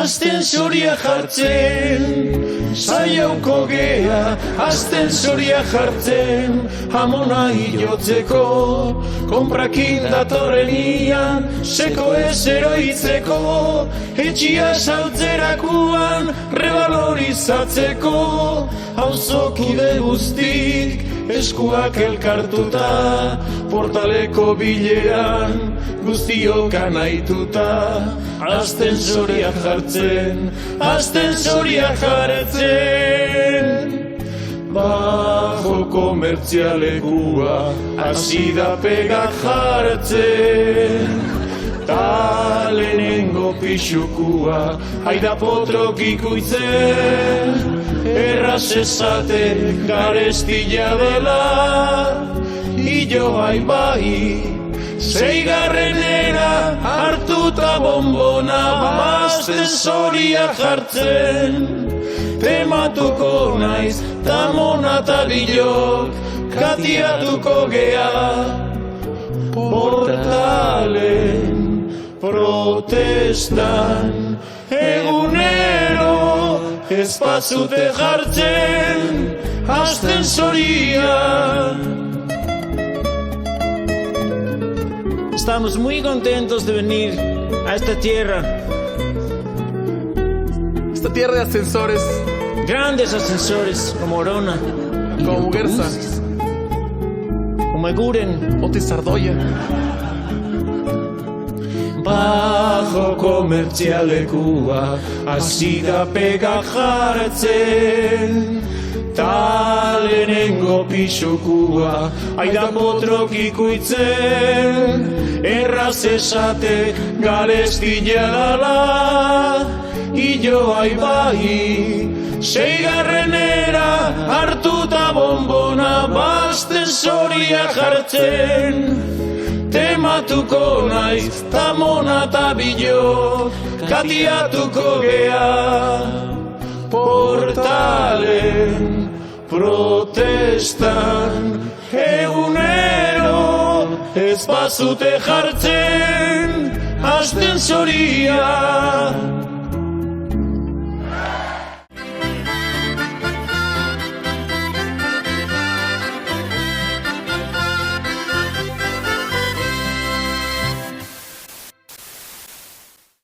astensoria jartzen, saiauko gea, astensoria jartzen, amona hilotzeko, konprakin datorren ian, seko ez eroitzeko, etxia saltzerakuan, revalorizatzeko, auzokide guztik, eskuak elkartuta, portaleko bileran, guztiok anaituta, astensoria jartzen, astensoria jartzen. Bajo komertzialekua, hasi da pegak jartzen. Ta lehenengo pixukua, haida potrok ikuitzen. Erraz esaten garestila dela, hilo bai, seigarrenera hartuta bombona, astensoria jartzen. Tematuko naiz, tamona eta bilok, katiatuko gea. Portalen protestan egunero, ez bazute jartzen astensoria. Estamos muy contentos de venir a esta tierra. Esta tierra de ascensores, Grandes ascensores como Orona, como Muguerza, como Eguren, Otis Sardoya. Bajo komertzialekua, hasi da pegak jartzen. Ta lehenengo pixukua, haida potrok ikuitzen. Erraz esate garestila dala, hilo bai, seigarrenera hartuta bombona, astensoria jartzen. Tematuko naiz, tamona eta bilo, katiatuko gea. Portalen protestan egunero, ez bazute jartzen astensoria.